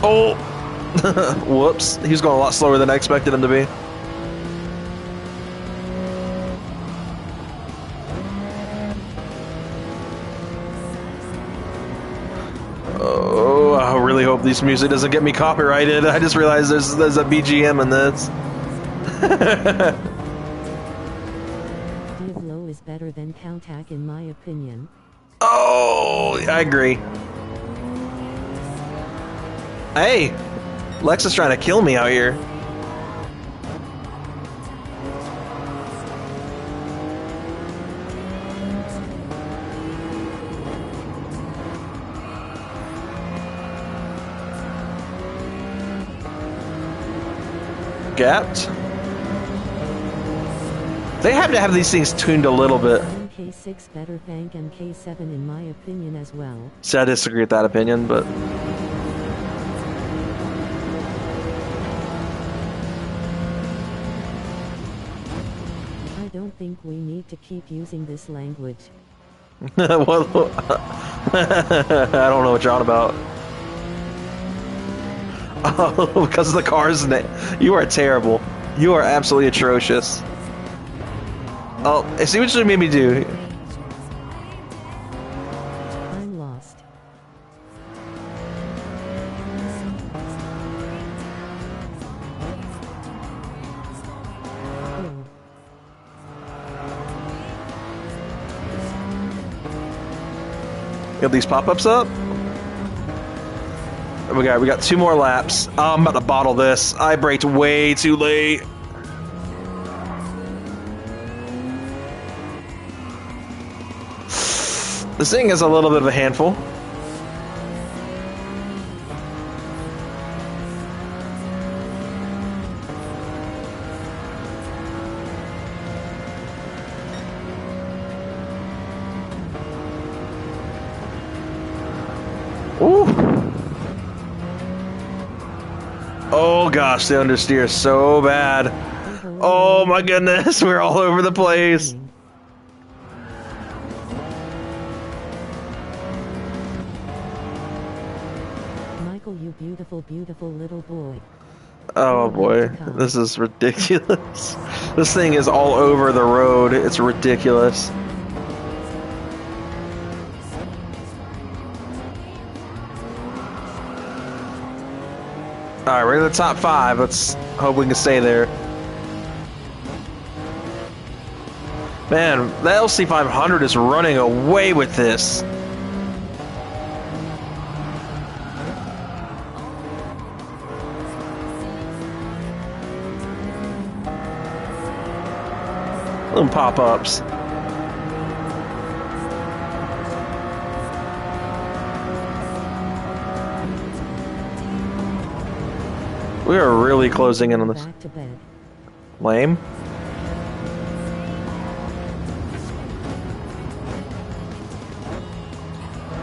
Oh! Whoops. He was going a lot slower than I expected him to be. Oh, I really hope this music doesn't get me copyrighted. I just realized there's a BGM in this. Div Low is better than Countach in my opinion. Oh, I agree. Hey, Lex is trying to kill me out here. Gapped. They have to have these things tuned a little bit. MK6 better thank MK7 in my opinion as well. See, I disagree with that opinion, but... I don't think we need to keep using this language. Well, I don't know what you're on about. Oh, because of the car's name. You are terrible. You are absolutely atrocious. Oh, I see what you made me do. I'm lost. Oh. Get these pop-ups up. We got 2 more laps. Oh, I'm about to bottle this. I braked way too late. This thing is a little bit of a handful. Ooh. Oh gosh, the understeer is so bad. Oh my goodness, we're all over the place. Michael, you beautiful, beautiful little boy. Oh boy, this is ridiculous. This thing is all over the road. It's ridiculous. Alright, we're in the top 5. Let's hope we can stay there. Man, the LC500 is running away with this. Little pop-ups. We are really closing in on this. Back to bed. Lame.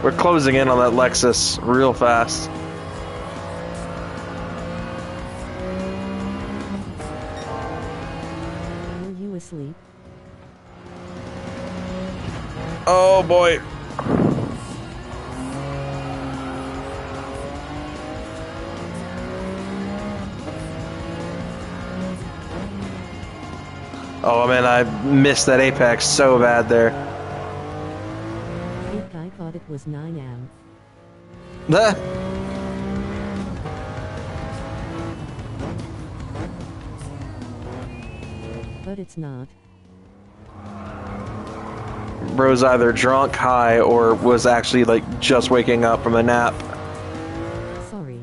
We're closing in on that Lexus real fast. Will you asleep? Oh boy. Oh man, I missed that apex so bad there. I think I thought it was 9 am. Ah. But it's not. Bro's either drunk, high, or was actually like just waking up from a nap. Sorry.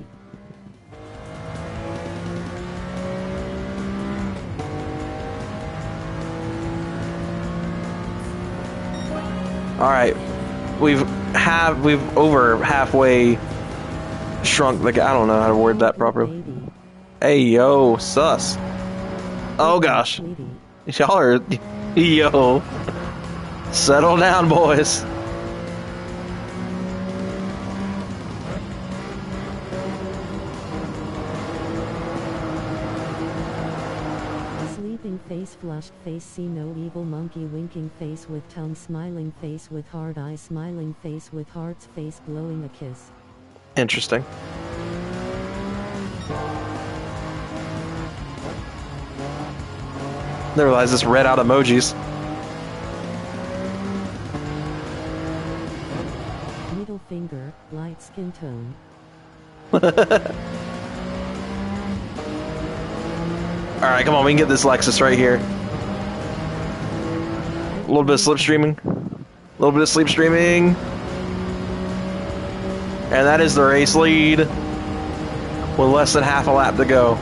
Alright. We've over halfway shrunk the I don't know how to word that properly. Hey yo, sus. Oh gosh. Y'all are yo. Settle down, boys. Sleeping face, flushed face, see no evil, monkey winking face with tongue, smiling face with hard eyes, smiling face with hearts, face blowing a kiss. Interesting. Never realized this read out emojis. Middle finger, light skin tone. Alright, come on, we can get this Lexus right here. A little bit of slipstreaming. A little bit of sleep streaming. And that is the race lead with less than half a lap to go.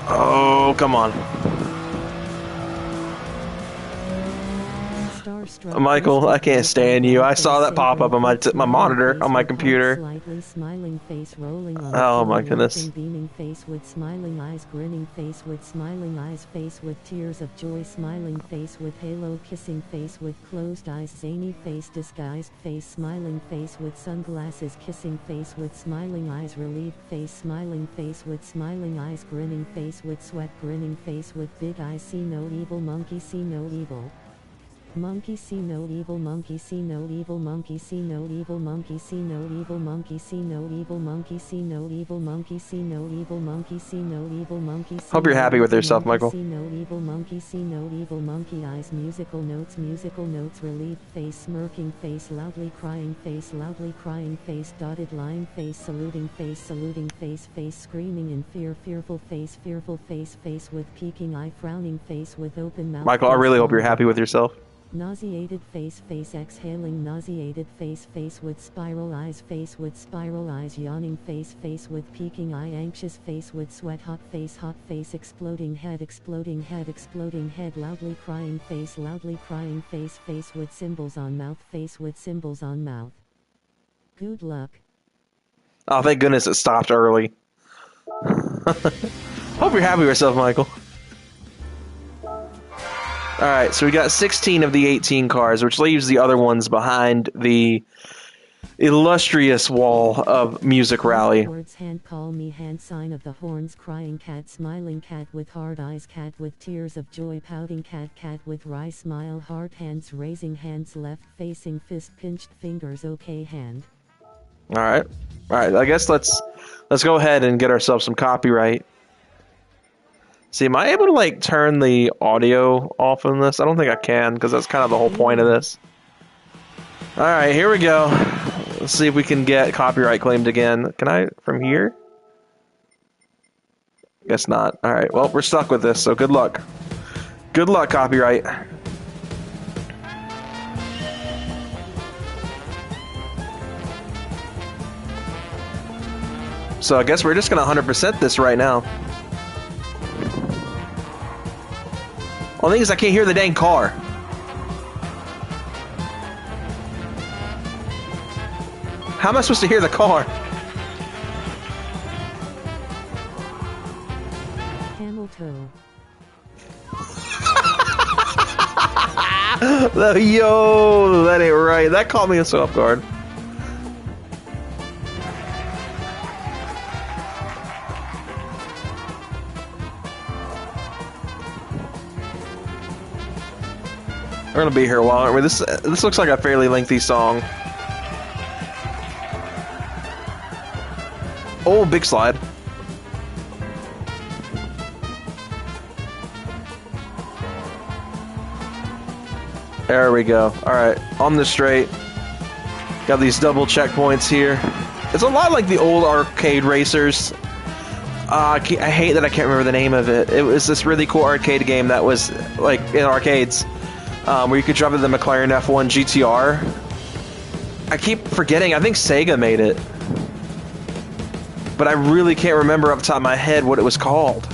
Oh, come on. Michael, I can't stand you. I saw that pop up on my monitor on my computer. Oh my goodness. Beaming face with smiling eyes, grinning face with smiling eyes, face with tears of joy, smiling face with halo, kissing face with closed eyes, zany face, disguised face, smiling face with sunglasses, kissing face with smiling eyes, relieved face, smiling face with smiling eyes, grinning face with sweat, grinning face with big eyes, see no evil, monkey see no evil. Monkey see no evil, monkey see no evil, monkey see no evil, monkey see no evil, monkey see no evil, monkey see no evil, monkey see no evil, monkey see no evil, monkey see. Hope you're happy with yourself, Michael. See no evil, monkey see no evil, monkey eyes, musical notes, relieved face, smirking face, loudly crying face, dotted line face, saluting face, face, screaming in fear, fearful face, face with peeking eye, frowning face with open mouth. Michael, I really hope you're happy with yourself. Nauseated face, exhaling, nauseated face with spiral eyes, yawning face with peeking eye, anxious face with sweat, hot face, exploding head, loudly crying face, face with symbols on mouth, Good luck. Oh, thank goodness it stopped early. Hope you're happy with yourself, Michael. Alright, so we got 16 of the 18 cars, which leaves the other ones behind the illustrious wall of Music Rally. Words, hand, call me, hand sign of the horns, crying cat, smiling cat with hard eyes, cat with tears of joy, pouting cat with wry smile, heart, hands, raising hands, left facing, fist pinched fingers, okay hand. Alright, I guess let's go ahead and get ourselves some copyright. See, am I able to, like, turn the audio off in this? I don't think I can, because that's kind of the whole point of this. Alright, here we go. Let's see if we can get copyright claimed again. Can I, from here? Guess not. Alright, well, we're stuck with this, so good luck. Good luck, copyright. So I guess we're just going to 100% this right now. Only thing is I can't hear the dang car. How am I supposed to hear the car? Camel toe. Yo, that ain't right. That caught me so off guard. We're gonna be here a while, aren't we? This looks like a fairly lengthy song. Oh, big slide. There we go. Alright, on the straight. Got these double checkpoints here. It's a lot like the old arcade racers. I hate that I can't remember the name of it. It was this really cool arcade game that was like in arcades, where you could drive the McLaren F1 GTR. I keep forgetting. I think Sega made it, but I really can't remember off the top of my head what it was called.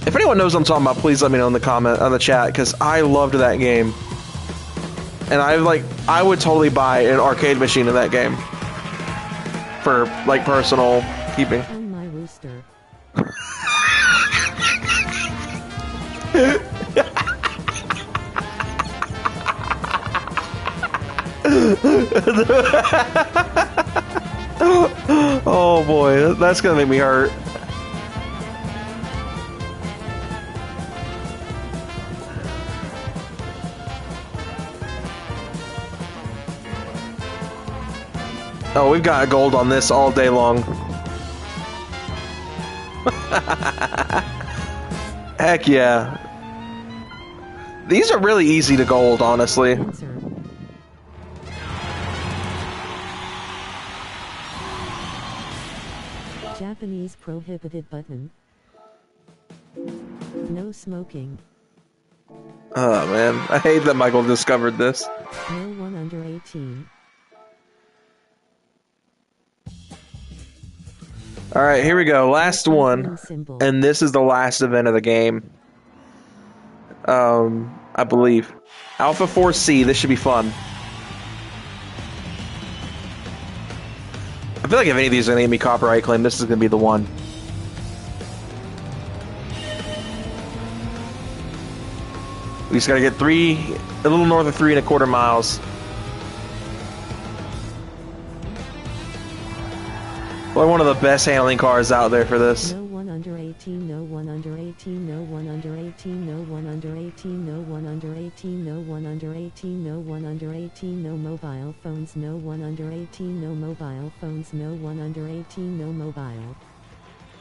If anyone knows what I'm talking about, please let me know in the chat, because I loved that game, and I would totally buy an arcade machine in that game for like personal keeping. On my rooster. Oh boy, that's gonna make me hurt. Oh, we've got gold on this all day long. Heck yeah. These are really easy to gold, honestly. Answer. Japanese prohibited button. No smoking. Oh man, I hate that Michael discovered this. No one under 18. Alright, here we go. Last one. Symbol. And this is the last event of the game. I believe. Alpha 4C, this should be fun. I feel like if any of these are going to give me copyright claim, this is going to be the one. We just got to get a little north of 3¼ miles. Probably one of the best handling cars out there for this. No one under 18, no one under 18, no one under 18, no one under 18, no one under 18, no one under 18, no one under 18, no mobile phones, no one under 18, no mobile phones, no one under 18, no mobile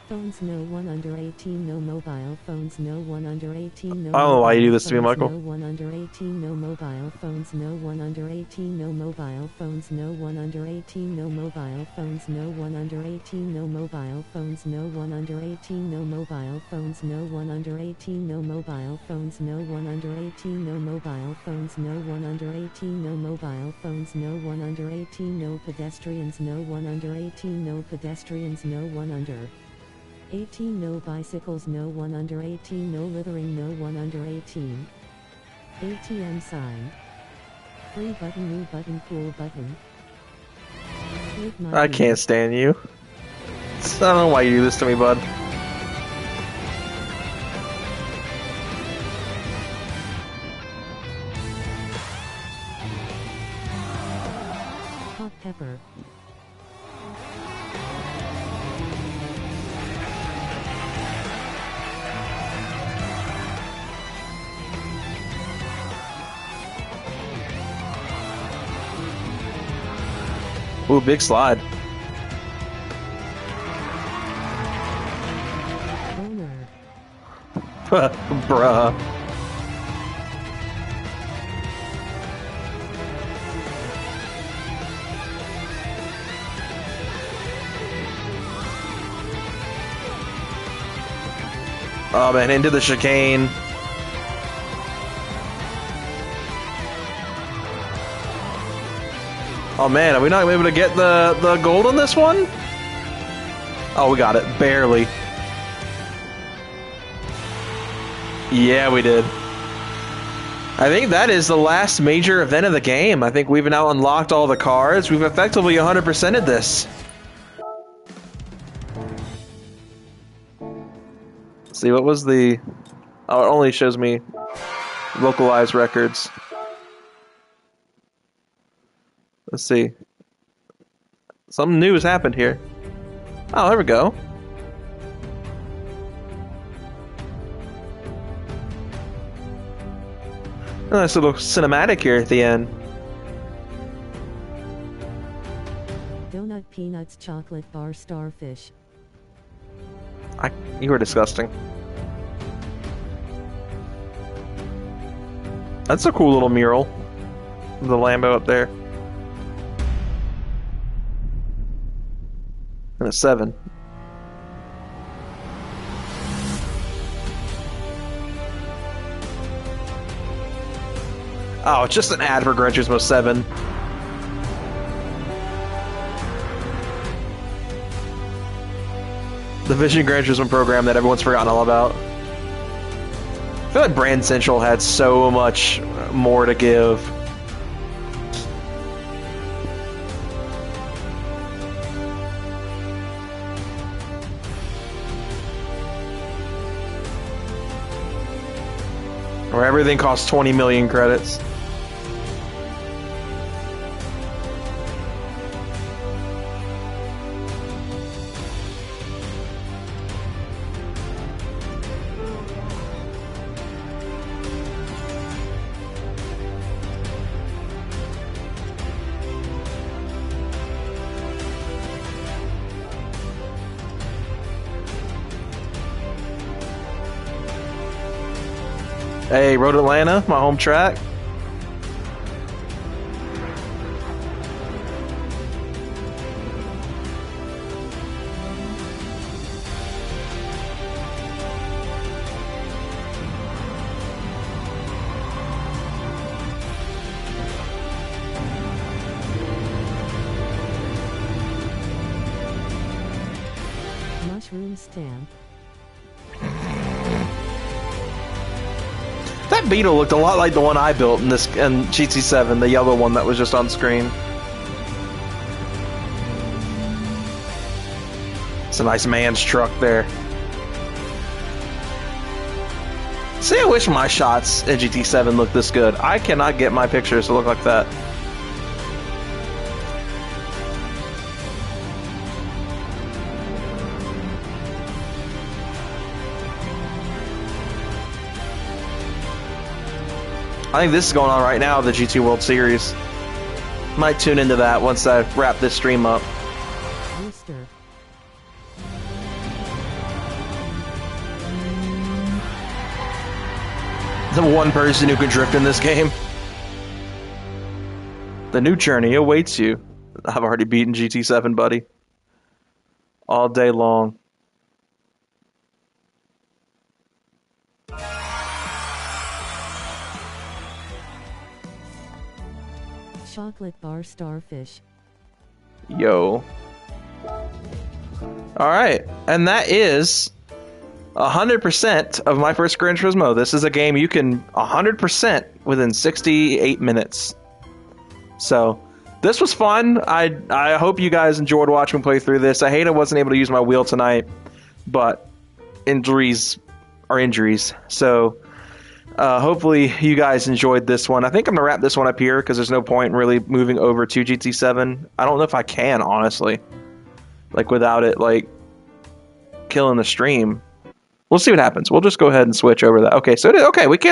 phones, no one under 18, no mobile phones, no one under 18, no. I don't know why you do this to me, Michael. No one under 18, no mobile phones, no one under 18, no mobile phones, no one under 18, no mobile phones, no one under 18, no mobile phones, no one under 18, no mobile phones, no one under 18, no mobile phones, no one under 18, no mobile phones, no one under 18, no mobile phones, no one under 18, no pedestrians, no one under 18, no pedestrians, no one under 18, no bicycles, no one under 18, no littering, no one under 18. ATM sign. Free button, new button, cool button. I can't stand you. I don't know why you do this to me, bud. Hot pepper. Ooh, big slide. Bruh. Oh man, into the chicane. Oh man, are we not able to get the gold on this one? Oh, we got it. Barely. Yeah, we did. I think that is the last major event of the game. I think we've now unlocked all the cars. We've effectively 100%ed this. Let's see, what was the... Oh, it only shows me localized records. Let's see. Something new has happened here. Oh, there we go. A nice little cinematic here at the end. Donut peanuts chocolate bar starfish. You were disgusting. That's a cool little mural. The Lambo up there. And a 7. Oh, it's just an ad for Gran Turismo 7. The Vision Gran Turismo program that everyone's forgotten all about. I feel like Brand Central had so much more to give. Where everything costs 20 million credits. Hey, Road Atlanta, my home track. Mushroom stamp. That Beetle looked a lot like the one I built in GT7, the yellow one that was just on screen. It's a nice man's truck there. See, I wish my shots in GT7 looked this good. I cannot get my pictures to look like that. I think this is going on right now, the GT World Series. Might tune into that once I wrap this stream up. Rooster. The one person who can drift in this game. The new journey awaits you. I've already beaten GT7, buddy. All day long. Chocolate bar starfish. Yo. Alright, and that is 100% of my first Gran Turismo. This is a game you can 100% within 68 minutes. So, this was fun. I hope you guys enjoyed watching me play through this. I hate I wasn't able to use my wheel tonight, but injuries are injuries. So, hopefully you guys enjoyed this one. I think I'm going to wrap this one up here because there's no point in really moving over to GT7. I don't know if I can, honestly. Like, without it, like, killing the stream. We'll see what happens. We'll just go ahead and switch over that. Okay, so okay, we can